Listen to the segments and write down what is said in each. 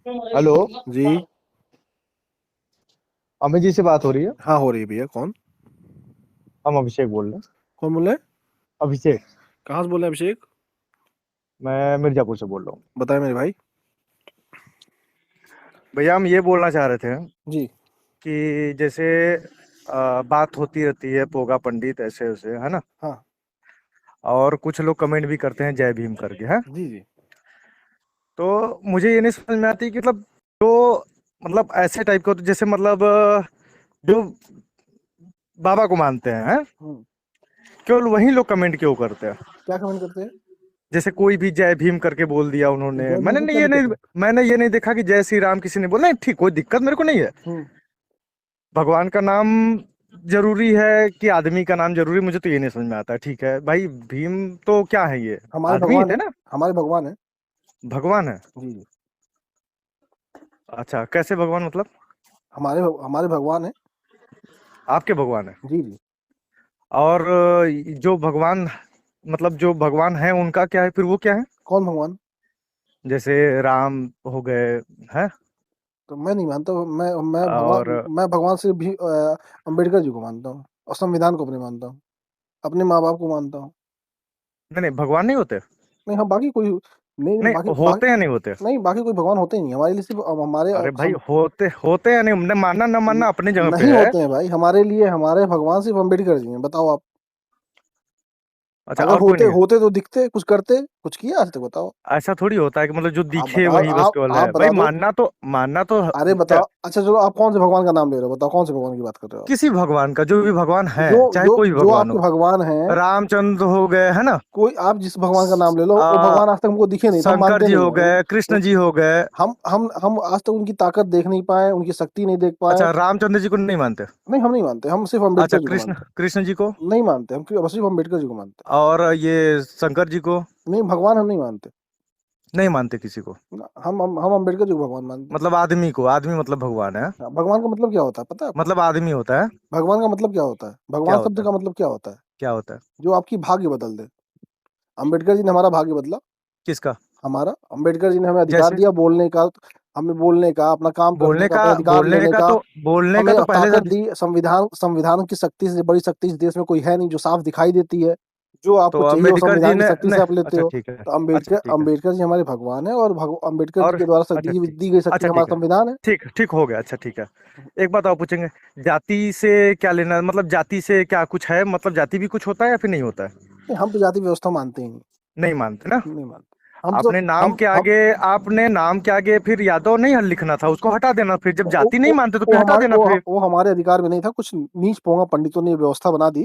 Hello. जी। अमित जी से बात हो रही है? हाँ, हो रही है भैया। कौन? हम अभिषेक बोल रहे हैं। कौन बोल रहे हैं? अभिषेक। कहाँ से बोल रहे हैं अभिषेक? मैं मिर्जापुर से बोल रहा हूँ। बताए मेरे भाई। भैया हम ये बोलना चाह रहे थे जी। कि जैसे बात होती रहती है पोगा पंडित ऐसे वैसे है ना। हाँ। और कुछ लोग कमेंट भी करते हैं जय भीम करके है। जी जी। तो मुझे ये नहीं समझ में आती कि मतलब जो मतलब ऐसे टाइप का जैसे मतलब जो बाबा को मानते हैं हम्म। केवल वही लोग कमेंट क्यों करते हैं? क्या कमेंट करते हैं? जैसे कोई भी जय भीम करके बोल दिया तो उन्होंने, जय भीम मैंने से नहीं क्या ये दिक्कत नहीं है? मैंने ये नहीं देखा कि जय श्री राम किसी ने बोला। नहीं ठीक, कोई दिक्कत मेरे को नहीं है। हम्म। भगवान का नाम जरूरी है कि आदमी का नाम जरूरी, मुझे तो ये नहीं समझ में आता है। ठीक है भाई, भीम तो क्या है, ये हमारे आदमी ही भगवान थे है। ना। हमारे भगवान है। भगवान है? जी जी। अच्छा, कैसे भगवान मतलब? हमारे भगवान है। आपके भगवान है? जी जी। और जो भगवान मतलब जो भगवान है उनका क्या है फिर, वो क्या है? कौन भगवान? जैसे राम हो गए हैं। तो मैं नहीं मानता हूँ। मैं और भगवान मैं भगवान से भी अम्बेडकर जी को मानता हूँ। और संविधान को अपने मानता हूँ। अपने माँ बाप को मानता हूँ। नहीं नहीं, भगवान नहीं होते? नहीं, हाँ, बाकी कोई नहीं। बाकी नहीं होते या नहीं होते? नहीं, बाकी कोई भगवान होते ही नहीं हमारे लिए। सिर्फ हमारे अरे भाई, होते होते या नहीं, न मानना न मानना अपनी जगह पे नहीं है। होते हैं भाई। हमारे लिए हमारे भगवान सिर्फ अम्बेडकर जी हैं। बताओ आप। अच्छा, अगर और कोई होते नहीं है? होते तो दिखते, कुछ करते, कुछ किया आज तक? बताओ। ऐसा थोड़ी होता है कि मतलब जो आप दिखे बताओ। वही बस केवल आप है भाई। बता दो। मानना तो अरे बताओ। अच्छा चलो, आप कौन से भगवान का नाम ले रहे हो? बताओ कौन से भगवान की बात कर रहे हो आप? किसी भगवान का, जो भी भगवान है, जो चाहे जो कोई भी जो भगवान आपके हो। भगवान हैं। रामचंद्र हो गए है ना। कोई आप जिस भगवान का नाम ले लो, वो आ, भगवान आज तक हमको दिखे नहीं तो हम शंकर मानते जी नहीं हो है गए, कृष्ण जी हो गए। हम आज तक उनकी ताकत देख नहीं पाए, उनकी शक्ति नहीं देख पाए। अच्छा, रामचंद्र जी को नहीं मानते? नहीं, हम नहीं मानते। हम सिर्फ अच्छा, अम्बेडकर जी को कृष्ण मानते कृष्ण जी को? हैं। नहीं मानते हम। सिर्फ अम्बेडकर जी को मानते और ये शंकर जी को? हैं। नहीं, भगवान हम नहीं मानते। नहीं मानते किसी को? हम अम्बेडकर जी को भगवान मानते हैं। मतलब आदमी को, आदमी मतलब भगवान है? हाँ, भगवान का मतलब क्या होता है पता है आपको? मतलब आदमी होता है? भगवान का मतलब क्या होता है? क्या भगवान शब्द होता है? का मतलब क्या होता है? क्या होता है? जो आपकी भाग्य बदल दे। अम्बेडकर जी ने हमारा भाग्य बदला। किसका? हमारा अम्बेडकर जी ने हमें अधिकार जैसे दिया बोलने का। हमें बोलने का, अपना काम करने बोलने का, का अपने अधिकार बोलने लेने का का। तो बोलने का हमें तो पहले ताकत से। दी। संविधान संविधान की शक्ति से बड़ी शक्ति इस देश में कोई है नहीं, जो साफ दिखाई देती है। जो तो आपको चाहिए वो अम्बेडकर जी संविधान की ने शक्ति से नहीं, आप लेते अच्छा हो। ठीक है। तो अच्छा अम्बेडकर ठीक है। अम्बेडकर जी हमारे भगवान है, और अम्बेडकर जी और के द्वारा अच्छा ठीक। दी गई शक्ति अच्छा हमारा ठीक है। संविधान है। ठीक ठीक हो गया, अच्छा ठीक है। एक बात और पूछेंगे। जाति से क्या लेना, मतलब जाति से क्या कुछ है, मतलब जाति भी कुछ होता है या फिर नहीं होता है? नहीं, हम तो जाति व्यवस्था मानते ही नहीं। नहीं मानते ना? नहीं मानते। हम तो आपने नाम हम के हम आगे आपने नाम के आगे फिर यादव नहीं लिखना था, उसको हटा देना फिर। जब जाति नहीं मानते तो फिर हटा देना फिर। वो हमारे अधिकार में नहीं था। कुछ नीच पोंगा पंडितों ने ये व्यवस्था बना दी,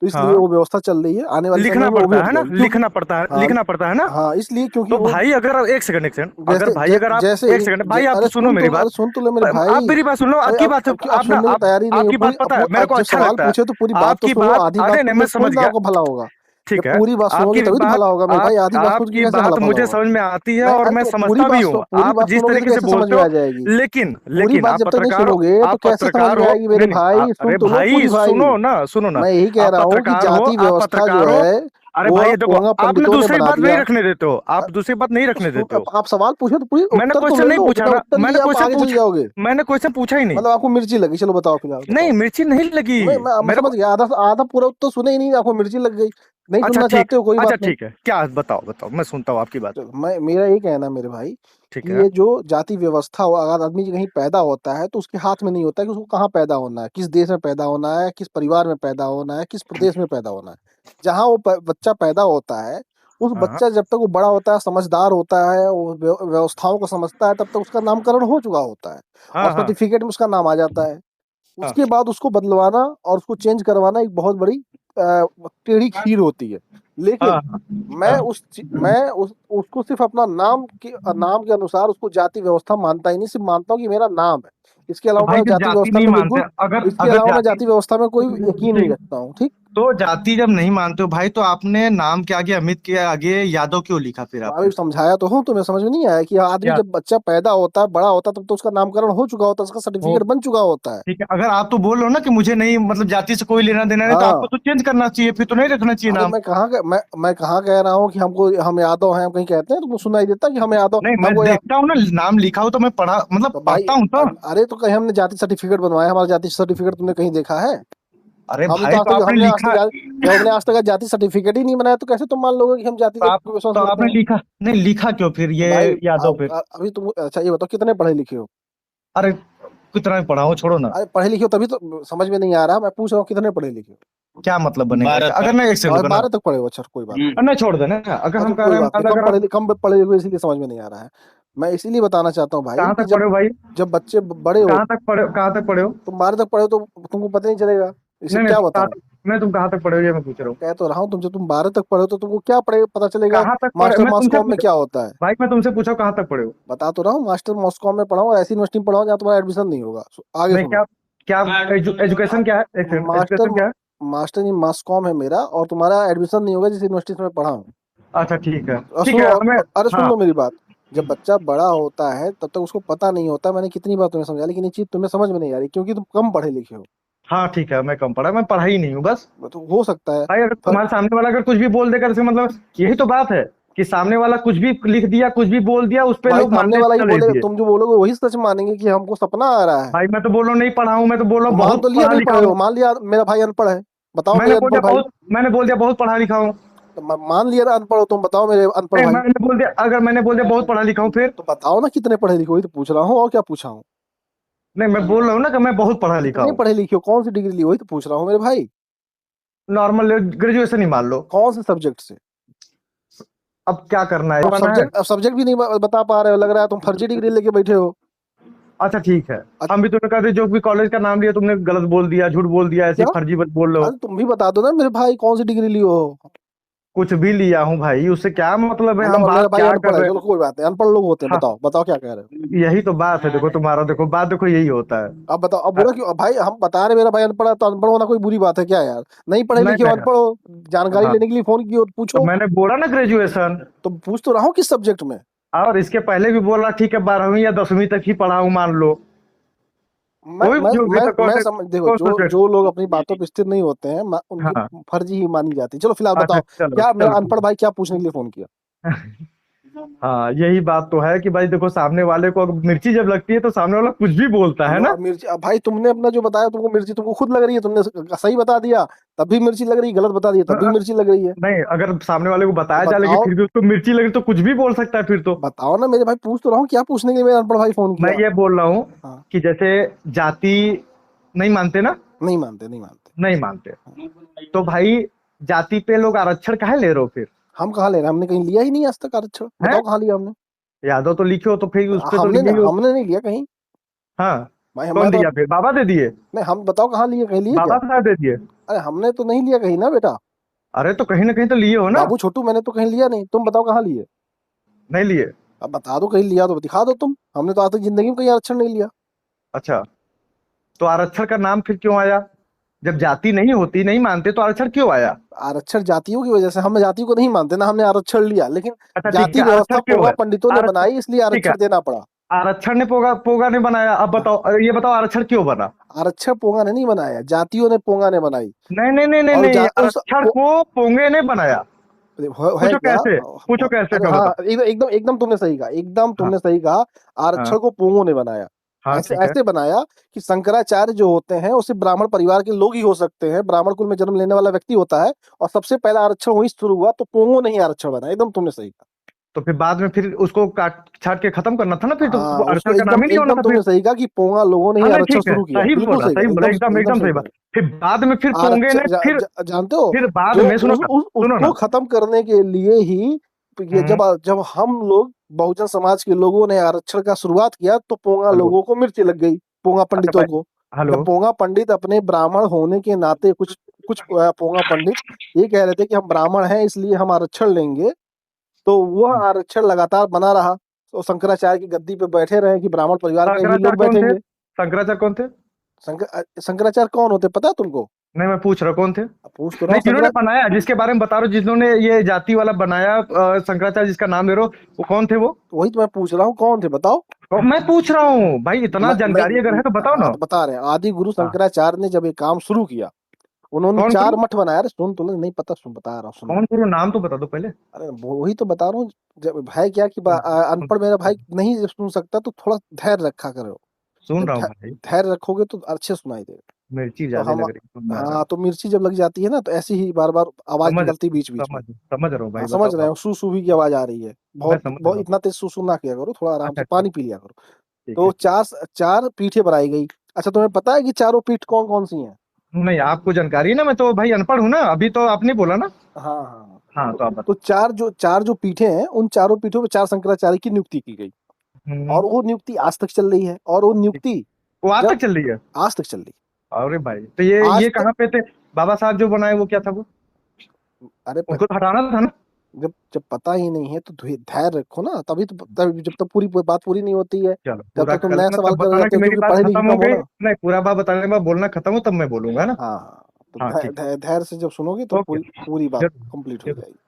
तो इसलिए हाँ, वो व्यवस्था चल रही है। आने वाले समय लिखना में वो भी पड़ता हट है ना, जाएगी, क्योंकि हाँ। लिखना पड़ता है ना। हाँ, इसलिए क्योंकि तो वो भाई अगर एक सेकंड, एक सेकंड, अगर जैसे भाई अगर आप जैसे एक सेकंड भाई, आप अरे सुनो सुन तो मेरी लो, बात। अरे सुन तो लो मेरे आप भाई। मेरी बात सुन लो, अरे आपकी अब बात अब आप ना सुनने की आप तैयारी नहीं हो आपकी पूरी। बात पता है मेरे को जब अच्छा सवाल लगता है। पूछे तो पूरी बात तो आपकी सुनो। बात, आधी बात अरे नहीं, मैं सुनोगे समझ थोड़ी ना गया। आपको भला होगा। जब ठीक है। पूरी बात सुनोगे आपकी तभी तो बात भला होगा मेरे आप भाई। आधी बात सुन के आपकी कैसे बात भला मुझे होगा? समझ में आती है नहीं, और अरे मैं तो समझता भी हूँ पूरी आप बात जिस सुनोगे तो तरीके से कैसे समझ बोलते में हो। आ जाएगी? लेकिन पूरी लेकिन बात आप जब तक नहीं पत्रकार हो, सुनोगे तो आप कैसे समझ पत्रकार में हो। आएगी मेरे नहीं नहीं, भाई? सुन अरे तो लो भाई पूरी भाई। सुनो ना, सुनो ना। मैं यही कह आप रहा हूँ कि पत्रकार हो, जाति आप व्यवस्था पत्रकार जो हो। है अरे वो भाई देखो, पोंगा आप ना पंडितों ने दूसरी बना बात नहीं दिया। रखने देते हो, आप दूसरी बात नहीं रखने देते हो। आप सवाल पूछो तो पूरी मैंने उत्तर तो क्वेश्चन ले नहीं लो। पूछा बिना ना, उत्तर लिए आप आगे चले जाओगे। मैंने क्वेश्चन पूछा ही नहीं। मतलब आपको मिर्ची लगी। चलो बताओ, फिलहाल नहीं, बताओ। मिर्ची नहीं लगी मैं मेरे समझ को। गया। आधा आधा पूरा उत्तर सुने ही नहीं, आपको मिर्ची लग गई। नहीं अच्छा सुनना ठीक। चाहते हो, कोई अच्छा बात नहीं। ठीक है, क्या बताओ बताओ, मैं सुनता हूँ आपकी बात। चलो, मैं मेरा ये कहना है मेरे भाई ठीक कि है। ये जो जाति व्यवस्था हो, अगर आदमी कहीं पैदा होता है तो उसके हाथ में नहीं होता है कि उसको कहाँ पैदा होना है, किस देश में पैदा होना है, किस परिवार में पैदा होना है, किस प्रदेश में पैदा होना है। जहाँ वो बच्चा पैदा होता है, उस हाँ बच्चा जब तक वो बड़ा होता है, समझदार होता है, वो व्यवस्थाओं को समझता है, तब तक उसका नामकरण हो चुका होता है। और हाँ हाँ सर्टिफिकेट में उसका नाम आ जाता है। हाँ उसके बाद उसको बदलवाना और उसको चेंज करवाना एक बहुत बड़ी टेढ़ी खीर होती है। लेकिन हाँ हाँ। मैं उसको सिर्फ अपना नाम के अनुसार उसको जाति व्यवस्था मानता ही नहीं, सिर्फ मानता हूँ कि मेरा नाम है। इसके तो अलावा भाई मैं जो जाति जाति व्यवस्था नहीं में मानते, बिल्कुल अगर इसके अगर अलावा मैं जाति। जाति व्यवस्था में कोई यकीन नहीं ठीक। रखता हूँ। ठीक। तो जाति जब नहीं मानते हो भाई, तो आपने नाम के आगे, अमित के आगे यादव क्यों लिखा फिर तो आपने? अभी समझाया तो हूँ, तुम्हें समझ में नहीं आया कि आदमी क्या जब बच्चा पैदा होता है, बड़ा होता है, तब तो उसका नामकरण हो चुका होता है, उसका हो? सर्टिफिकेट बन चुका होता है। ठीक है, अगर आप तो बोल रहे हो ना कि मुझे नहीं, मतलब जाति से कोई लेना देना नहीं, तो आपको हाँ, तो चेंज करना चाहिए, फिर तो नहीं रखना चाहिए अरे नाम। मैं कहाँ कह रहा हूँ कि हम यादव हैं, हम कहीं कहते हैं तुमको सुनाई देता कि हम यादव नहीं, मैं हमको देखता हूँ ना, नाम लिखा हो तो मैं पढ़ा, मतलब तो भाई पढ़ता हूँ तो। अरे तो कहीं हमने जाति सर्टिफिकेट बनवाया, हमारा जाति सर्टिफिकेट तुमने कहीं देखा है? अरे हमने तो भाई, आज तो तक आपने हमने आज लिखा, तक जब हमने आज तक जाति सर्टिफिकेट ही नहीं बनाया, तो कैसे तुम मान लोगे कि हम जाति तो आप, पे विश्वास तो करते आपने हैं? लिखा नहीं, लिखा क्यों फिर तो ये भाई यादव अब फिर? अभी तुम अच्छा ये बताओ कितने पढ़े लिखे हो? अरे कितना भी पढ़ा हो, छोड़ो ना। अरे पढ़े लिखे हो तभी तो समझ में नहीं आ रहा, मैं पूछ रहा हूँ कितने पढ़े लिखे हो? क्या मतलब बनेगा 12 अगर तक। मैं एक से और रुका ना? 12 तक पढ़े हो, अच्छा कोई बात नहीं। नहीं, छोड़ देना, अगर अच्छा हम कह कोई रहे हैं, बात नहीं, मान लो अगर हम, कम पढ़े लिखे हो इसलिए समझ में नहीं आ रहा है। मैं इसीलिए बताना चाहता हूँ भाई कहाँ कि तक पढ़े हो भाई? जब बच्चे बड़े हो, कहाँ तक पढ़े हो? तुम 12 तक पढ़े हो तो तुमको पता नहीं चलेगा, इसे नहीं नहीं, क्या बताऊं? तुम कहाँ तक पढ़े हो ये मैं पूछ रहा हूँ। कह तो रहा हूँ तुमसे, तुम 12 तक पढ़े हो तो तुमको क्या पढ़े पता चलेगा? कहाँ तक पढ़े, मास्टर मैं तुमसे मॉस्कॉम में पूछ, क्या होता है? भाई मैं तुमसे पूछा कहाँ तक पढ़े हो? बता तो रहा हूँ, मास्टर मॉस्कॉम में पढ़ा हूँ, ऐसी यूनिवर्सिटी में पढ़ा हूँ जहाँ तुम्हारा एडमिशन नहीं होगा। आगे नहीं, सुनो। क्या, क्या एजुकेशन क्या है, एक सेकंड, मास्टर एजुकेशन क्या है? मास्टर इन मास्कॉम है मेरा, और तुम्हारा एडमिशन नहीं होगा जिस यूनिवर्सिटी में मैं पढ़ा हूँ। अच्छा ठीक है, और ठीक सुनो, है हमें। अरे सुन हाँ, लो मेरी बात। जब बच्चा बड़ा होता है तब तक उसको पता नहीं होता, मैंने कितनी बार तुम्हें समझाया, लेकिन ये चीज तुम्हें समझ में नहीं आ रही क्योंकि तुम कम पढ़े लिखे हो। हाँ ठीक है, मैं कम पढ़ा, मैं पढ़ा ही नहीं हूँ बस। तो हो सकता है। भाई अगर पर तुम्हारे सामने वाला अगर कुछ भी बोल देगा, जैसे मतलब यही तो बात है कि सामने वाला कुछ भी लिख दिया, कुछ भी बोल दिया, उस पे भाई लोग सामने मानने वाला ही चले बोलेगा, दिए। तुम जो बोलोगे वही सच मानेंगे कि हमको सपना आ रहा है। भाई मैं तो बोल रहा हूँ नहीं पढ़ा हूँ, मैं तो बोल रहा तो हूँ मान बहुत तो लिया पढ़ा नहीं लिखा पढ़े हो, हूँ। मान लिया मेरा भाई अनपढ़ है, बताओ मेरे अनपढ़ भाई। मैंने बोल दिया बहुत पढ़ा लिखा हूँ। तो मान लिया ना अनपढ़ हो, तुम बताओ मेरे अनपढ़ नहीं, भाई। मैंने बोल दिया, अगर मैंने बोल दिया बहुत पढ़ा लिखा हूँ फिर? तो बताओ ना कितने पढ़े लिखे हो, वही तो पूछ रहा हूँ, और क्या पूछा हूँ? नहीं, मैं बोल रहा हूँ ना कि मैं बहुत पढ़ा लिखा कितने हूँ। पढ़े लिखे हो, कौन सी डिग्री ली, वही तो पूछ रहा हूँ मेरे भाई। नॉर्मल ग्रेजुएशन ही मान लो। कौन से सब्जेक्ट से? अब क्या करना है, बना है। अब सब्जेक्ट भी नहीं बता पा रहे हो, लग रहा है तुम फर्जी डिग्री लेके बैठे हो। अच्छा ठीक है, अच्छा, हम भी तुम्हें कहते जो भी कॉलेज का नाम लिया तुमने गलत बोल दिया, झूठ बोल दिया, ऐसे क्या? ही फर्जी बोल रहे हो। अरे तुम भी बता दो ना मेरे भाई, कौन सी डिग्री ली हो? कुछ भी लिया हूँ भाई, उससे क्या मतलब है, मतलब हम अब मेरा बात भाई क्या कर अनपढ़ है, रहे चलो कोई बात नहीं, अनपढ़ लोग होते हैं, हैं। हाँ, बताओ बताओ क्या कह रहे हो? यही तो बात है, देखो तुम्हारा, देखो बात, देखो यही होता है। अब बताओ, अब हाँ, बुरा क्यों? अब भाई हम बता रहे मेरा भाई अनपढ़ है, तो अनपढ़ होना कोई बुरी बात है क्या यार? नहीं पढ़े नहीं लिखे हो, नहीं, अनपढ़ हो, जानकारी हाँ, लेने के लिए फोन किया हो तो तो पूछो। मैंने बोला ना ग्रेजुएशन। तो पूछ तो रहा हूँ किस सब्जेक्ट में। और इसके पहले भी बोला, ठीक है 12वीं या 10वीं तक ही पढ़ा हूँ मान लो। कोई जो भी तो मैं समझ, देखो कौन जो सब्जेक्ट। जो लोग अपनी बातों पे स्थिर नहीं होते हैं, उनकी हाँ, फर्जी ही मानी जाती है। चलो फिलहाल अच्छा बताओ, चलो क्या मेरा चलो। अनपढ़ भाई क्या पूछने के लिए फोन किया? हाँ, यही बात तो है कि भाई देखो, सामने वाले को अगर मिर्ची जब लगती है तो सामने वाला कुछ भी बोलता है लो ना। अब मिर्ची, अब भाई तुमने अपना जो बताया, तुमको मिर्ची तुमको खुद लग रही है, तुमने सही बता दिया तब भी मिर्ची लग रही है, गलत बता दिया तब भी मिर्ची लग रही है। नहीं, अगर सामने वाले को तो बताया जाए लेकिन बताओ, फिर भी उसको मिर्ची लगे तो कुछ भी बोल सकता है फिर तो। बताओ ना मेरे भाई, पूछ तो रहा हूँ क्या पूछने के लिए मेरा अनपढ़ भाई फोन मैं किया? ये बोल रहा हूँ हाँ, कि जैसे जाति नहीं मानते ना, नहीं मानते नहीं मानते। नहीं मानते, तो भाई जाति पे लोग आरक्षण काहे ले रहे हो फिर? हम कहाँ ले रहे हैं, हमने कहीं लिया ही नहीं आज तक आरक्षण, हैं? बताओ कहाँ लिया हमने? यादव तो लिखे हो तो फिर उस पे तो हमने लिए ही हो। हमने नहीं लिया कहीं। हाँ, भाई कौन मैं तो दिया फिर, बाबा दे दिए? नहीं, हम बताओ कहाँ लिए, कहीं लिए बाबा क्या? साहब दे दिए? अरे हमने तो नहीं लिया कहीं ना बेटा। अरे तो कहीं ना कहीं तो लिए हो ना। बाबू छोटू मैंने तो कहीं लिया नहीं, तुम बताओ कहाँ लिए? नहीं लिए? अब बता दो कहीं लिया तो दिखा दो तुम, हमने तो आज तक जिंदगी में कहीं आरक्षण नहीं लिया। अच्छा, तो आरक्षण का नाम फिर क्यों आया? जब जाति नहीं होती, नहीं मानते, तो आरक्षण क्यों आया? आरक्षण जातियों की वजह से, हम जातियों को नहीं मानते ना, हमने आरक्षण लिया, लेकिन अच्छा ठीक जाति है, आरक्षण व्यवस्था क्यों पोगा है? पंडितों ने आरक्षण, बनाई, इसलिए ठीक है, आरक्षण देना पड़ा। आरक्षण ने पोगा पोगा नहीं बनाया, अब हाँ, बताओ, अरे ये बताओ आरक्षण क्यों बना? आरक्षण पोंगा ने नहीं बनाया, जातियों ने पोंगा ने बनाई। नहीं नहीं नहीं नहीं और नहीं, आरक्षण को पोंगे ने बनाया। है पूछो क्या? कैसे, पूछो कैसे, अरे मैं हाँ, बताओ। एकदम एकदम एकदम तुमने सही कहा, एकदम हाँ तुमने सही कहा। हाँ आरक्षण को पोंगों ने बनाया। हाँ, ऐसे ठीक है। ऐसे बनाया कि शंकराचार्य जो होते हैं वो सिर्फ ब्राह्मण परिवार के लोग ही हो सकते हैं, ब्राह्मण कुल में जन्म लेने वाला व्यक्ति होता है, और सबसे पहला आरक्षण वहीं शुरू हुआ, तो पोंगों ने ही आरक्षण बनाया, एकदम तुमने सही कहा। तो फिर बाद में फिर उसको काट छाट के खत्म करना था ना, फिर तो हाँ, वो उसको आरक्षण का नाम एकदम ही नहीं होना एकदम था फिर। तुमने सही कहा कि पोंगा लोगों ने ही हाँ नहीं आरक्षण ठीक है, शुरू किया, सही बिल्कुल बोला, सही सही कहा, बोला, एकदम एकदम एकदम एकदम सही सही कहा। बात। फिर बाद में फिर पोंगे आरक्षण ने फिर, जानते हो, फिर बाद जो में सुनो ना, सुनो उसको ना। खत्म करने के लिए ही ये हम्म, जब हम लोग बहुजन समाज के लोगों ने आरक्षण का शुरुआत किया, तो पोंगा हेलो, लोगों को मिर्ची लग गई, पोंगा अच्छा पंडितों भाई, को। हेलो। जब पोंगा पंडित अपने ब्राह्मण होने के नाते, कुछ कुछ पोंगा पंडित ये कह रहे थे कि हम ब्राह्मण हैं इसलिए हम आरक्षण लेंगे, तो वह आरक्षण लगातार बना रहा, तो शंकराचार्य की गद्दी पे बैठे रहे कि ब्राह्मण परिवार के भी शंकराचार्य लोग कौन थे? बैठेंगे। शंकराचार्य कौन थे? शंकराचार्य कौन होते पता है तुमको? नहीं मैं पूछ रहा कौन थे? पूछ तो रहा नहीं हूँ जिन्होंने शंकरा। बनाया, जिसके बारे में बता रहा हूँ, जिन्होंने ये जाति वाला बनाया, शंकराचार्य जिसका नाम ले रहे हो, वो कौन थे वो? वही तो मैं पूछ रहा हूँ, कौन थे बताओ। तो मैं पूछ रहा हूँ भाई, इतना जानकारी अगर है तो बताओ हाँ ना। तो बता रहे हैं, आदि गुरु हाँ, शंकराचार्य ने जब ये काम शुरू किया, उन्होंने कौन 4 गुरु? मठ बनाया। अरे सुन, तुम्हें नहीं पता, सुन बता रहा हूँ, सुनो। कौन गुरु, नाम तो बता दो पहले। अरे वही तो बता रहा हूँ। जब है क्या कि सुन सुन अनपढ़ मेरा भाई सुन नहीं सुन सकता, तो थोड़ा धैर्य रखा करो। सुन जब रहा हूँ भाई। धैर्य रखोगे तो अच्छे सुनाई देगा। मिर्ची तो ज्यादा हम, लग रही है, सुन में आ रहा हाँ है। तो मिर्ची जब लग जाती है ना, तो ऐसी ही बार बार आवाज समझ निकलती बीच बीच में। समझ समझ रहा हूँ हाँ भाई, समझ बताओ रहे आप। हो, सू सू भी की आवाज आ रही है। मैं बहुत समझ बहुत रहा हूँ। इतना तेज सू ना किया करो, थोड़ा आराम अच्छा से ठीक पानी पी लिया करो। ठीक तो है ठीक। 4 पीठे बनाई गई। अच्छा तुम्हें पता है कि चारों पीठ कौन कौन सी हैं? नहीं आपको जानकारी है ना, मैं तो भाई अनपढ़ हूँ ना, अभी तो आपने बोला ना। हाँ हाँ। हाँ तो, तो आप तो बताओ। चार जो पीठे हैं, उन चारों पीठों पे 4 शंकराचार्य की नियुक्ति की गई। हम्म, और वो नियुक्ति आज तक चल रही है। और वो ठीक। नियुक्ति वो आज तक जब चल रही है? आज तक चल रही अरे भाई तो ये आज तक। कहाँ पे थे? बाबा साहब जो बनाए वो क्या था वो? अरे उनको तो हटाना था ना? जब जब पता ही नहीं है तो धैर्य रखो ना, तभी तो तभी जब तक पूरी बात पूरी नहीं होती है, चलो तब पूरा तक तुम कल नया ना सवाल तब कर बताना जाते कि हो, मेरी क्योंकि बात पढ़े लिखे खत्म हो कम हो गई। ना। नहीं पूरा बात बताने के बाद बोलना खत्म हो तब मैं बोलूंगा है ना। हाँ हाँ। तो हाँ ठीक है। धैर्य से जब सुनोगे तो ओके। पूरी पूरी बात जरूर कंप्लीट हो जरूर जाएगी।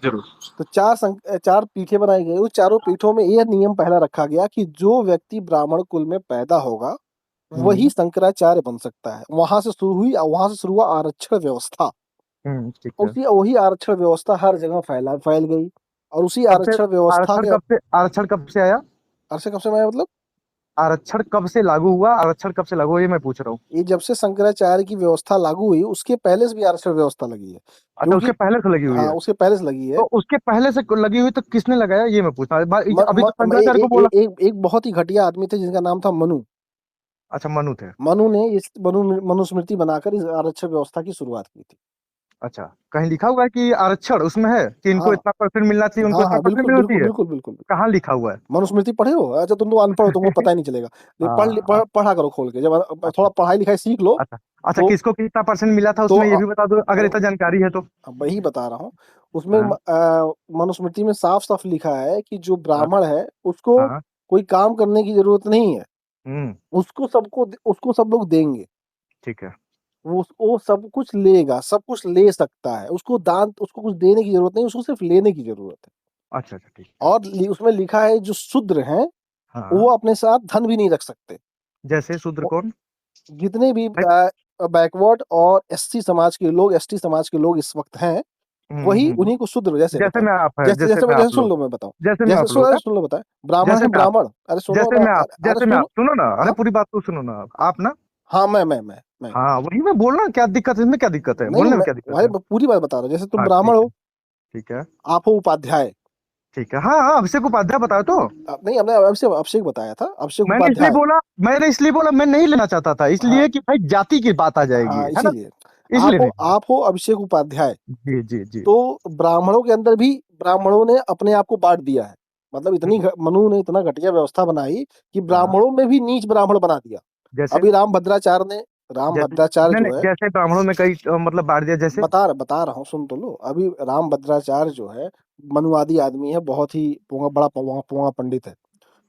जरूर। तो 4 पीठे बनाई गई। उस चारों पीठों में यह नियम पहला रखा गया कि जो व्यक्ति ब्राह्मण कुल में पैदा होगा वही हम्म शंकराचार्य बन सकता है। वहां से शुरू हुआ आरक्षण व्यवस्था। ठीक है। उसी वही आरक्षण व्यवस्था हर जगह फैल गई। और उसी कब से आरक्षण व्यवस्था के आरक्षण कब से आया? आरक्षण कब से मैं मतलब, आरक्षण कब से लागू हुआ, आरक्षण कब से लागू हुआ ये मैं पूछ रहा हूँ। ये जब से शंकराचार्य की व्यवस्था लागू हुई उसके पहले से भी आरक्षण व्यवस्था लगी है। अच्छा उसके क्योंकि पहले से लगी हुई हाँ है? उसके पहले से लगी है। तो उसके पहले से लगी हुई तो किसने लगाया ये मैं पूछ रहा हूँ, म, अभी म, तो म, ए, शंकराचार्य ए, को ए, बोला। एक बहुत ही घटिया आदमी थे जिनका नाम था मनु। अच्छा मनु थे। मनु ने इस मनुस्मृति बनाकर इस आरक्षण व्यवस्था की शुरुआत की थी। अच्छा कहीं लिखा हुआ है कि आरक्षण उसमें है कि इनको हाँ इतना परसेंट मिलना चाहिए, उनको हाँ इतना हाँ, परसेंट बिल्कुल मिलना बिल्कुल चाहिए? बिल्कुल बिल्कुल। कहाँ लिखा हुआ है? मनुस्मृति पढ़े हो? अच्छा तुम तो अनपढ़ हो, तुमको पता ही नहीं चलेगा। हाँ। पढ़ा करो खोल के, जब थोड़ा अच्छा पढ़ाई लिखाई सीख लो। अच्छा अच्छा, तो किसको कितना परसेंट मिला था तो उसमें ये भी बता दो अगर अरे इतना जानकारी है तो। वही बता रहा हूँ। उसमें हाँ मनुस्मृति में साफ साफ लिखा है कि जो हाँ ब्राह्मण है उसको हाँ। कोई काम करने की जरूरत नहीं है। हम्म। उसको सब लोग देंगे। ठीक है। वो सब कुछ लेगा, सब कुछ ले सकता है। उसको कुछ देने की जरूरत नहीं, उसको सिर्फ लेने की जरूरत है। अच्छा अच्छा ठीक है। और उसमें लिखा है जो शूद्र हैं वो हाँ अपने साथ धन भी नहीं रख सकते। जैसे शूद्र वो कौन? जितने भी भाई। बैकवर्ड और एसटी समाज के लोग इस वक्त हैं, वही हम्म। उन्हीं को शूद्र जैसे जैसे बताए। मैं आप है, जैसे मैं जैसे आप सुन लोग। लो मैं बताऊं। जैसे मैं आप लोग है। सुन लो बताए। ब्राह्मण जैसे है मैं आप। ब्राह्मण। अरे सुनो जैसे ना। मैं आप, अरे जैसे मैं आप सुनो। सुनो ना, अरे हाँ पूरी बात तो सुनो ना आप ना। हाँ मैं हाँ वही मैं बोल रहा हूँ, क्या दिक्कत है इसमें, क्या दिक्कत है नहीं बोलने में, मैं क्या दिक्कत भाई है? पूरी बात बता रहा हूँ। जैसे तुम हाँ ब्राह्मण ठीक है। हो, ठीक है। आप हो उपाध्याय। ठीक है हाँ हाँ, अभिषेक उपाध्याय बताओ तो। नहीं हमने अभिषेक बताया था, अभिषेक मैंने इसलिए उपाध्याय। बोला, मैंने इसलिए बोला, मैं नहीं लेना चाहता था हाँ इसलिए कि भाई जाति की बात आ जाएगी हाँ है ना। इसीलिए इसलिए नहीं बोला। आप हो अभिषेक उपाध्याय। जी जी जी। तो ब्राह्मणों के अंदर भी ब्राह्मणों ने अपने आप को बांट दिया है। मतलब मनु ने इतना घटिया व्यवस्था बनाई कि हाँ ब्राह्मणों में भी नीच ब्राह्मण बना दिया। जैसे। अभी राम जैसे भद्राचार्य नहीं जो नहीं, है, जैसे ब्राह्मणों में कई मतलब बांट दिया जैसे। बता रहा हूँ सुन तो लो। अभी राम भद्राचार्य जो है मनुवादी आदमी है, बहुत ही बड़ा पोंगा पंडित है।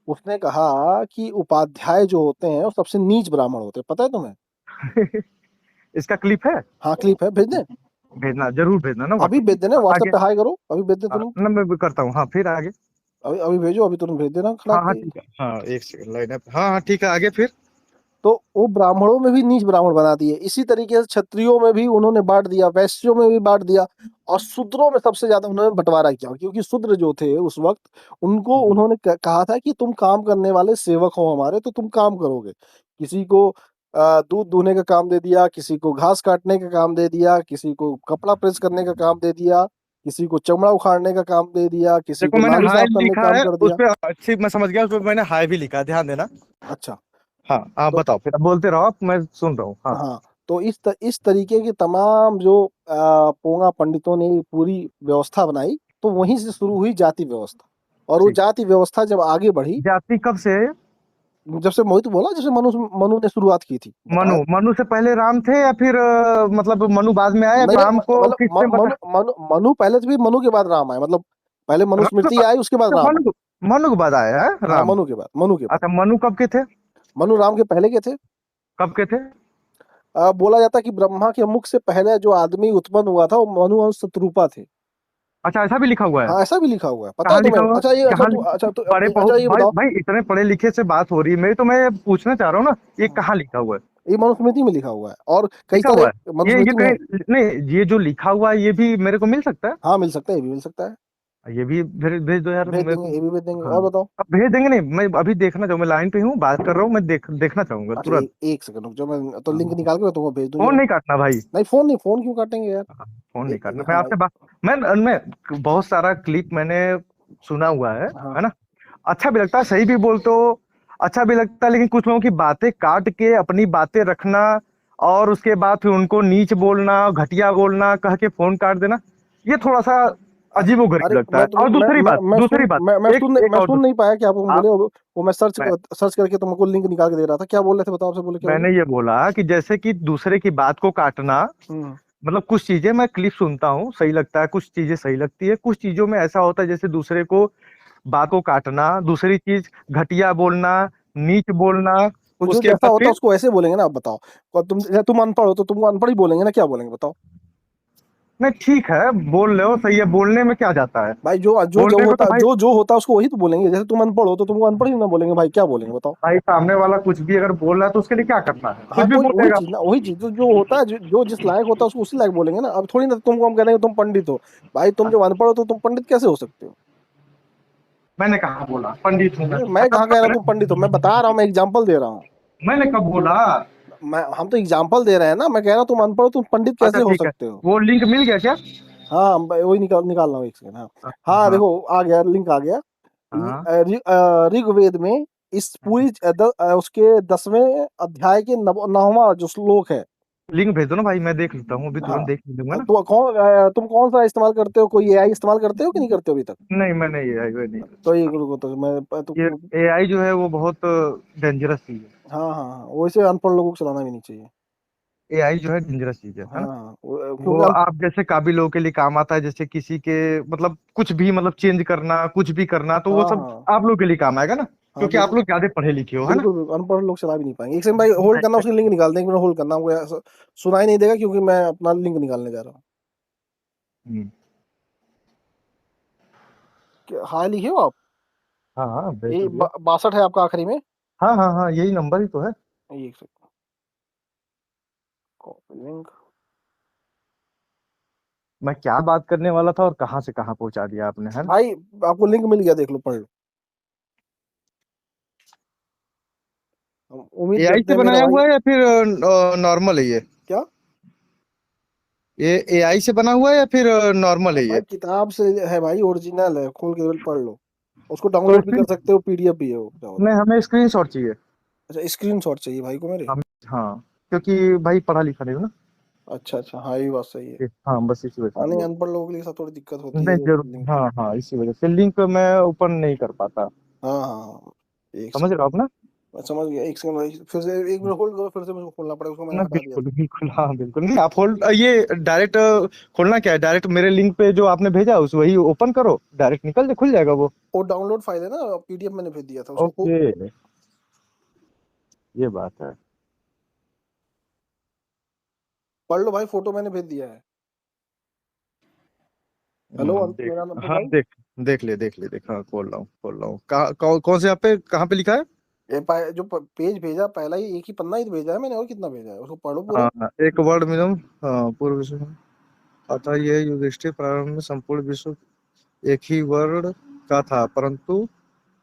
उसने कहा कि उपाध्याय जो होते हैं वो सबसे नीच ब्राह्मण होते हैं, पता है तुम्हें? इसका क्लिप है? हाँ क्लिप है, भेज दें? भेजना, जरूर भेजना ना अभी व्हाट्सएप भेज देना, पे। व्हाट्सएप आगे। पे हाई करो, अभी भेज दे हाँ तुरंत। ना मैं भी करता हूँ, हाँ फिर आगे। अभी अभी भेजो, अभी तुरंत भेज देना खड़ा हाँ हाँ के। ठीक है, हाँ एक सेकंड लाइन अप, हाँ हाँ ठीक है आगे फिर। तो वो ब्राह्मणों में भी नीच ब्राह्मण बना दिए। इसी तरीके से क्षत्रियों में भी उन्होंने बांट दिया, वैश्यों में भी बांट दिया। और शूद्रों में सबसे ज्यादा उन्होंने बंटवारा किया, क्योंकि शूद्र जो थे उस वक्त, उनको उन्होंने कहा था कि तुम काम करने वाले सेवक हो हमारे, तो तुम काम करोगे। किसी को दूध दूहने का काम दे दिया, किसी को घास काटने का काम दे दिया, किसी को कपड़ा प्रेस करने का काम दे दिया, किसी को चमड़ा उखाड़ने का काम दे दिया, किसी देखो को मैंने नाली हाई साफ करने का लिखा काम है कर उस दिया। पे, अच्छी मैं समझ गया, उस पे मैंने हाई भी लिखा है, ध्यान देना। अच्छा। हाँ आप तो बताओ फिर, अब बोलते रहो आप, मैं सुन रहा हूँ हाँ। हाँ तो इस तरीके की तमाम जो पोंगा पंडितों ने ये पूरी व्यवस्था बनाई, तो वहीं से शुरू हुई जाति व्यवस्था। और वो ठीक। जाति व्यवस्था जब आगे बढ़ी, जाति कब से है? जब से मोहित बोला, जब से मनु ने शुरुआत की थी मनु, बताया। मनु से पहले राम थे या फिर मतलब मनु बाद में आया, नहीं नहीं राम को मतलब किसने बता? मनु पहले से भी, मनु के बाद राम आए। मतलब पहले राम मनुस्मृति तो, आई, उसके बाद तो राम आए। मनु के बाद आया है हाँ राम? मनु के बाद। अच्छा मनु कब के थे? मनु राम के पहले के थे। कब के थे? बोला जाता है कि ब्रह्मा के मुख से पहले जो आदमी उत्पन्न हुआ था वो मनु और शत्रुपा थे। अच्छा, ऐसा भी लिखा हुआ है? हाँ, ऐसा भी लिखा हुआ है, पता कहाँ है लिखा तुम्हें? हुआ? अच्छा ये अच्छा कहाँ तू अच्छा तो पढ़े अच्छा ये भाई बताओ। भाई, इतने पढ़े लिखे से बात हो रही है मेरी, तो मैं पूछना चाह रहा हूँ ना, ये हाँ, कहाँ लिखा हुआ है? ये मनुस्मृति में लिखा हुआ है और कई लिखा सारे हुआ है? ये मनुस्मृति में है। कहीं नहीं, ये जो लिखा हुआ है ये भी मेरे को मिल सकता है? हाँ, मिल सकता है, ये भी मिल सकता है। ये भी भेज भेज दो यार भेज मेरे देंगे, को। ये भी भेज देंगे। हाँ, और बताओ। अब भेज देंगे नहीं, मैं अभी देखना चाहूँ, मैं लाइन पे हूँ, बात कर रहा हूँ, मैं देखना चाहूंगा अच्छा, तुरंत। एक सेकंड रुक जाओ, मैं तो लिंक हाँ, निकाल के मैं तुमको भेज दूं फोन जरा। नहीं काटना भाई। नहीं, फोन नहीं, फोन क्यों काटेंगे यार? हाँ, फोन नहीं काटना, मैं हाँ आपसे बात, मैं बहुत सारा क्लिप मैंने सुना हुआ है हाँ। ना? अच्छा भी लगता है, सही भी बोलते हो, अच्छा भी लगता है, लेकिन कुछ लोगों की बातें काट के अपनी बातें रखना, और उसके बाद फिर उनको नीच बोलना, घटिया बोलना, कह के फोन काट देना, ये थोड़ा सा अजीबोगरीब अरे लगता है। और दूसरी बात, एक मैं और सुन नहीं पाया कि आप तुम आप बोले वो मैं मैं, सर्च करके तुमको लिंक निकाल के दे रहा था। क्या बोल रहे थे, बताओ, आपसे बोले, क्या बोले? मैंने ये बोला कि जैसे कि दूसरे की बात को काटना, हम्म। मतलब कुछ चीजें मैं क्लिप सुनता हूँ, सही लगता है, कुछ चीजें सही लगती है, कुछ चीजों में ऐसा होता है जैसे दूसरे को बात को काटना, दूसरी चीज घटिया बोलना, नीच बोलना, कुछ जो उसके जैसा बाद होता है फिर उसको ऐसे बोलेंगे ना। आप बताओ, और तुम अनपढ़ हो तो तुमको अनपढ़ ही बोलेंगे ना, क्या बोलेंगे बताओ? नहीं, ठीक है, बोल रहे हो, सही है, बोलने में क्या जाता है? भाई जो जो जो बोलने को तो होता भाई, जो होता है उसको वही तो बोलेंगे। जैसे तुम अनपढ़ हो तो तुमको अनपढ़ ही ना बोलेंगे भाई, क्या बोलेंगे बताओ? भाई सामने वाला कुछ भी अगर बोल रहा है तो उसके लिए क्या करना है, हाँ, कुछ भी वही वही बोलेगा। चीज ना, वही चीज जो होता है, जो जिस लायक होता है उसको उसी लायक बोलेंगे ना। अब थोड़ी ना तुमको हम कह देंगे तुम पंडित हो। भाई तुम जब अनपढ़ हो तो तुम पंडित कैसे हो सकते हो? मैंने कहा बोला पंडित हूँ मैं? मैं अच्छा, कहाँ कह रहा हूँ तुम पंडित हो? मैं बता रहा हूँ, मैं एग्जाम्पल दे रहा हूँ। मैंने कब बोला? हम तो एग्जाम्पल दे रहे हैं ना। मैं कह रहा हूँ तुम अनपढ़ हो, तुम पंडित अच्छा कैसे हो ठीक है, सकते हो? वो लिंक मिल गया क्या? हाँ, वही निकाल रहा हूँ, एक सेकंड। हाँ हाँ, हाँ देखो आ गया, लिंक आ गया। हाँ ऋग्वेद में इस पूरी उसके 10वें अध्याय के 9वां जो श्लोक है। लिंक भेज दो ना भाई, मैं देख लेता हूँ, अभी हाँ, तुरंत देख लूंगा ना। तुम कौन सा इस्तेमाल करते हो? कोई एआई इस्तेमाल करते हो कि नहीं करते हो अभी तक? नहीं, मैंने ये आई नहीं, तो ये रुको, तो मैं ये एआई जो है वो बहुत डेंजरस चीज है। हाँ हाँ हाँ, वैसे अनपढ़ लोगों को चलाना भी नहीं चाहिए। एआई जो है डेंजरस चीज है हाँ ना? हाँ, वो क्योंकि आप जैसे काबिल लोगों के लिए काम आता है, जैसे किसी के मतलब कुछ भी, मतलब चेंज करना, कुछ भी करना, तो वो हाँ सब हाँ आप लोग के लिए काम आएगा ना, हाँ, क्योंकि आप बिल्कुल लोग ज्यादा पढ़े लिखे हो, है ना? बिल्कुल बिल्कुल, अनपढ़ लोग चला भी नहीं पाएंगे। एक सेकंड भाई, होल्ड करना, उसकी लिंक निकाल देंगे। होल्ड करना, हमको सुनाई नहीं देगा क्योंकि मैं अपना लिंक निकालने जा रहा हूँ। हम्म, हाय लिखे हो आप? हाँ हाँ, भेज ये दीजिए। 62 है आपका आखिरी में? हाँ हाँ हाँ, यही नंबर ही तो है। एक सेकंड, कॉपी लिंक। मैं क्या बात करने वाला था और कहाँ से कहाँ पहुंचा दिया आपने, है ना? भाई आपको लिंक मिल गया, देख लो, पढ़ लो। हम उम्मीद एआई करते से हैं मेरा बनाया भाई। हुआ है या फिर नॉर्मल है ये? क्या? ये एआई से बना हुआ है या फिर नॉर्मल है भाई ये? किताब से है भाई, ओरिजिनल है, खोल के पढ़ लो। उसको तो डाउनलोड भी कर सकते हो, पीडीएफ भी है वो, क्या होता नहीं, है। हमें स्क्रीनशॉट चाहिए। अच्छा, स्क्रीनशॉट चाहिए भाई को मेरे? हम, हाँ, क्योंकि भाई पढ़ा लिखा नहीं हूँ ना। अच्छा अच्छा, हाँ, ये बात सही है। हाँ, बस इसी वजह हाँ, से नहीं, बोल, अनपढ़ लोगों के लिए सब थोड़ी दिक्कत होती है नहीं जो जरूर, लिंक। हाँ हाँ, इसी वजह से लिंक मैं ओपन नहीं कर पाता। हाँ हाँ हाँ, एक समझ सेकंड। रहे हो आप ना? मैं समझ गया, एक सेकंड भाई, फिर से एक मिनट होल्ड करो, फिर से मुझको खोलना पड़ेगा, उसको मैंने ना, हटा दिया बिल्कुल था। बिल्कुल, हाँ बिल्कुल, नहीं आप होल्ड, ये डायरेक्ट खोलना क्या है, डायरेक्ट मेरे लिंक पे जो आपने भेजा उस वही ओपन करो, डायरेक्ट खुल जाएगा वो। वो डाउनलोड फाइल है ना, पीडीएफ मैंने भेज दिया था उसको ओके, ये बात है। पढ़ लो भाई, फोटो मैंने भेज दिया है। हेलो देख, मेरा नंबर हाँ भाई। देख, हाँ, खोल रहा हूँ, कौन से यहाँ पे, कहाँ पे लिखा है? जो पेज भेजा पहला ही, एक ही पन्ना ही तो भेजा है मैंने, और कितना भेजा है? उसको पढ़ो पूरा। हाँ, एक वर्ड मिनिमम। हाँ, पूर्व विश्व, अतः यह युधिष्ठिर प्रारंभ में संपूर्ण विश्व एक ही वर्ड का था, परंतु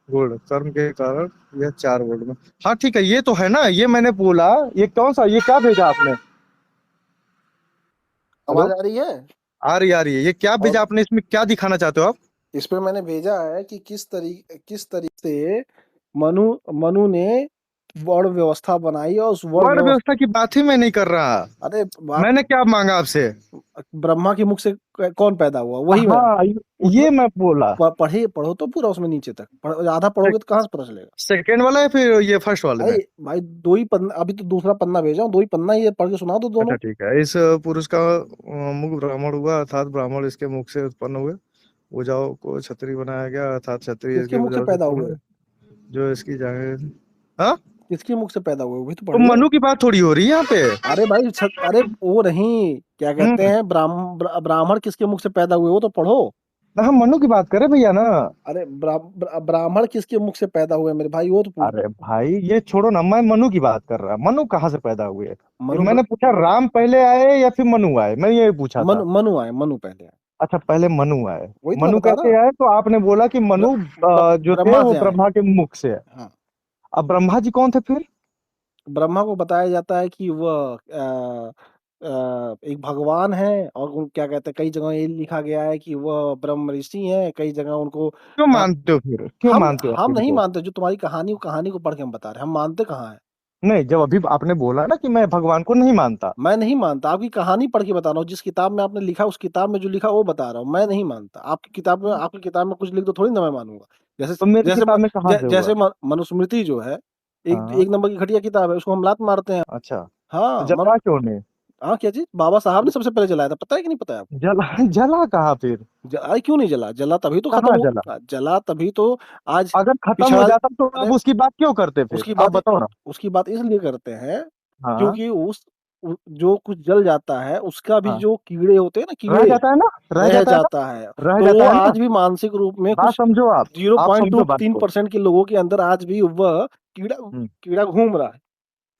गुण कर्म के कारण यह 4 वर्ड में। हाँ ठीक है, ये तो है ना, ये मैंने बोला, ये कौन सा, ये क्या भेजा आपने? हेलो, आवाज आ रही है? आ रही है, ये क्या और भेजा आपने, इसमें क्या दिखाना चाहते हो आप? इस पे मैंने भेजा है कि किस तरीके से मनु मनु ने वर्ण व्यवस्था बनाई, और उस वर्ण वर्ण व्यवस्था। व्यवस्था की बात ही मैं नहीं कर रहा। अरे बात, मैंने क्या मांगा आपसे? ब्रह्मा के मुख से कौन पैदा हुआ, वही मैं। हाँ, उसमें ये मैं बोला। पढ़ो तो पूरा, उसमें नीचे तक आधा पढ़ोगे तो कहाँ से पता चलेगा? सेकेंड वाला है फिर ये फर्स्ट वाले भाई में? भाई, दो ही पन्ना, अभी तो दूसरा पन्ना भेजा हूँ, दो ही पन्ना, ये पढ़ के सुना दो अच्छा दोनों। ठीक है, इस पुरुष का मुख ब्राह्मण हुआ, अर्थात ब्राह्मण इसके मुख से उत्पन्न हुए। भुजाओं को छतरी बनाया गया, अर्थात छतरी किसके इसकी मुख से भुजाओं से पैदा उत्पन्न हुए? हुए, जो इसकी जांघें। हाँ, किसके मुख से पैदा हुए, वही तो तो पढ़ लो। मनु की बात थोड़ी हो रही है यहाँ पे। अरे भाई अरे वो नहीं, क्या कहते हम्म। हैं, ब्राह्मण किसके मुख से पैदा हुए, वो तो पढ़ो। हम मनु की बात करें भैया ना। अरे ब्राह्मण किसके मुख से पैदा हुए मेरे भाई, वो तो पूछ लो। अरे भाई ये छोड़ो ना, मैं मनु की बात कर रहा। मनु कहाँ से पैदा हुए? मनु मैंने पूछा राम पहले आए या फिर मनु आए, मैं ये पूछा था। मनु पहले आए। अच्छा पहले मनु आए। वही तो मैं मनु बता कैसे रहा। आए? तो आपने बोला कि मनु जो थे ब्रह्मा वो से आए। ब्रह्मा के मुख से है। हाँ, अब ब्रह्मा जी कौन थे फिर? ब्रह्मा को बताया जाता है कि वह एक भगवान है, और क्या कहते हैं, कई जगह ये लिखा गया है कि वह ब्रह्म ऋषि हैं, कई जगह उनको क्यों मानते हो फिर? क्यों हम मानते हो आप हम नहीं इनको? मानते। जो तुम्हारी कहानी को पढ़ के हम बता रहे हैं, हम मानते कहाँ है। नहीं, जब अभी आपने बोला ना कि मैं भगवान को नहीं मानता। मैं नहीं मानता, आपकी कहानी पढ़ के बता रहा हूँ। जिस किताब में आपने लिखा, उस किताब में जो लिखा वो बता रहा हूँ, मैं नहीं मानता। आपकी किताब में कुछ लिख दो, थोड़ी ना मैं मानूंगा। जैसे तो मेरी जैसे किताब में कहाँ से हुआ? जैसे मनुस्मृति जो है, हाँ। एक नंबर की घटिया किताब है, उसको हम लात मारते हैं। अच्छा, तो हाँ जला क्यों नहीं? हाँ, क्या चीज? बाबा साहब ने सबसे पहले जलाया था, पता है कि नहीं पता है आपको? जला जला कहाँ फिर? अरे क्यों नहीं जला? जला तभी तो खत्म कहाँ जला? जला तभी तो आज अगर खत्म हो पिछड़ा। जाता तो अरे आप उसकी बात क्यों करते फिर? उसकी आप बात बताओ ना। उसकी बात इसलिए करते हैं हाँ। क्योंकि जो कुछ जल जाता है, उसका भी हाँ, जो कीड़े होते हैं ना, रह कीड़े जाता है ना, रह रह जाता है ना, जाता है। रह तो वो जाता है ना। आज भी मानसिक रूप में बात कुछ समझो आप समझो बात को। 0.23% के लोगों के अंदर आज भी वह कीड़ा हम्म, कीड़ा घूम रहा है।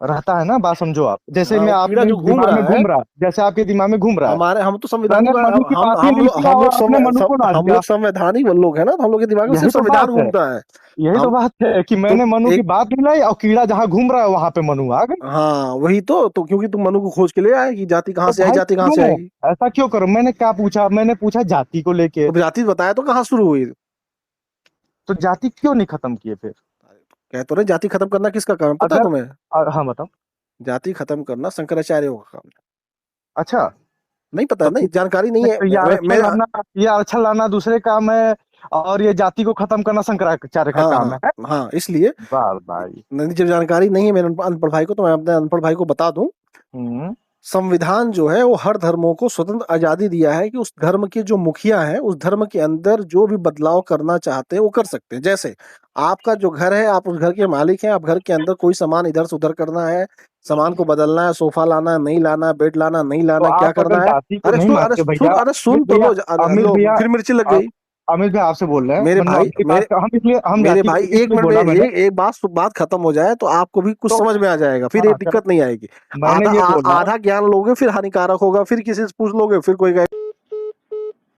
रहता है ना। बात समझो आप, जैसे हाँ, मैं वो कीड़ा आपके जो घूम दिमाग में रहा है, घूम रहा, जैसे आपके दिमाग में घूम रहा है। हम तो मैंने संवैधानिक मनु की बात ही ली थी हम और लोग आपने मनु को डाल हम दिया। लोग संवैधानिक लोग हैं ना, तो हम लोग के दिमाग में यही सिर्फ तो संविधान बात है। घूमता है। यही तो हम बात है कि तुम मैंने मनु की एक बात नहीं लाई और कीड़ा जहाँ घूम रहा है वहां पे मनु आ गई। हाँ वही तो क्योंकि तुम मनु को खोज के ले आए कि जाति कहाँ तो से आई, भाई जाति कहाँ से क्यों आएगी। ऐसा क्यों करो? मैंने क्या पूछा? मैंने पूछा जाति को लेके। तो जाति बताया तो कहाँ शुरू हुई। तो जाति क्यों नहीं खत्म किए फिर? कह तो रहे, जाति खत्म करना किसका काम है, पता है अगर तुम्हें? हाँ बताओ। जाति खत्म करना शंकराचार्यों का काम है। अच्छा, नहीं पता? तो नहीं, फिर जानकारी नहीं है। तो ये आरक्षण लाना दूसरे काम है और ये जाति को खत्म करना शंकराचार्य का हाँ काम हाँ है। हाँ, इसलिए वाह भाई। नहीं, जब जानकारी नहीं है मेरे अनपढ़ भाई को, तो मैं अपने अनपढ़ भाई को बता दूं। हम्म। संविधान जो है वो हर धर्मों को स्वतंत्र आजादी दिया है कि उस धर्म के जो मुखिया हैं, उस धर्म के अंदर जो भी बदलाव करना चाहते हैं वो कर सकते हैं। जैसे आपका जो घर है, आप उस घर के मालिक हैं, आप घर के अंदर कोई सामान इधर से उधर करना है, सामान को बदलना है, सोफा लाना है, नहीं लाना है, बेड लाना है, नहीं तो लाना है, क्या आप अगर करना है। जाति को नहीं मानते भैया, अरे अमित सुन तो भैया, लो, अमित लो भैया, फिर मिर्ची लग अ- गई। अमित भाई आपसे बोल रहे हैं, मेरे मैं भाई नॉर्मली बात कर, हम इसलिए हम मेरे जाति को भाई, एक इसलिए मिनट में बोला मैंने। एक बात खत्म हो जाए तो आपको भी कुछ तो समझ में आ जाएगा, फिर हाँ ये हाँ, चलो, दिक्कत नहीं आएगी। मैंने ये बोला। आधा ज्ञान लोगे फिर हानिकारक होगा, फिर किसी से पूछ लोगे, फिर कोई